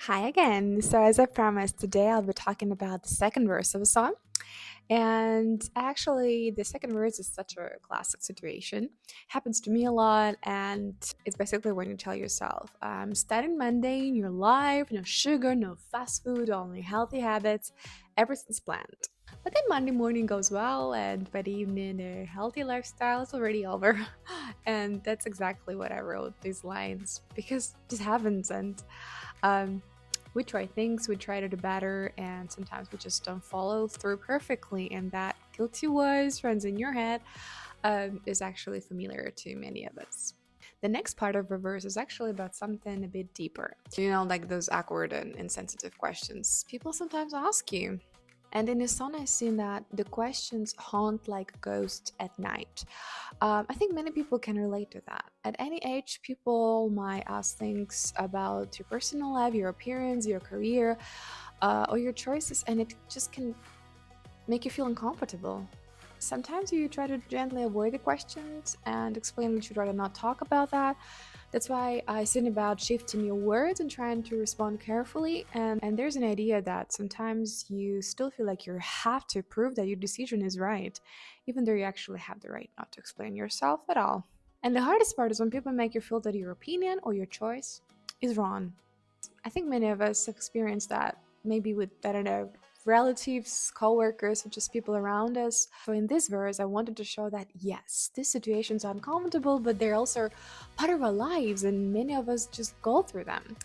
Hi again. So, as I promised, today I'll be talking about the second verse of a song. And actually, the second verse is such a classic situation. Happens to me a lot, and it's basically when you tell yourself, starting Monday in your life, no sugar, no fast food, only healthy habits, everything's planned. But then Monday morning goes well, and by the evening, the healthy lifestyle is already over. And that's exactly what I wrote these lines because this happens, and um, we try things, we try to do better, and sometimes we just don't follow through perfectly. And that guilty voice runs in your head is actually familiar to many of us. The next part of reverse is actually about something a bit deeper. Like those awkward and insensitive questions people sometimes ask you. And in the song, I've seen that the questions haunt like ghosts at night. I think many people can relate to that. At any age, people might ask things about your personal life, your appearance, your career, or your choices, and it just can make you feel uncomfortable. Sometimes you try to gently avoid the questions and explain that you'd rather not talk about that. That's why I said about shifting your words and trying to respond carefully. And there's an idea that sometimes you still feel like you have to prove that your decision is right, even though you actually have the right not to explain yourself at all. And the hardest part is when people make you feel that your opinion or your choice is wrong. I think many of us have experienced that, maybe with, I don't know, relatives, coworkers, or just people around us. So in this verse, I wanted to show that yes, these situations are uncomfortable, but they're also part of our lives, and many of us just go through them.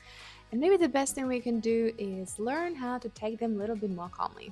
And maybe the best thing we can do is learn how to take them a little bit more calmly.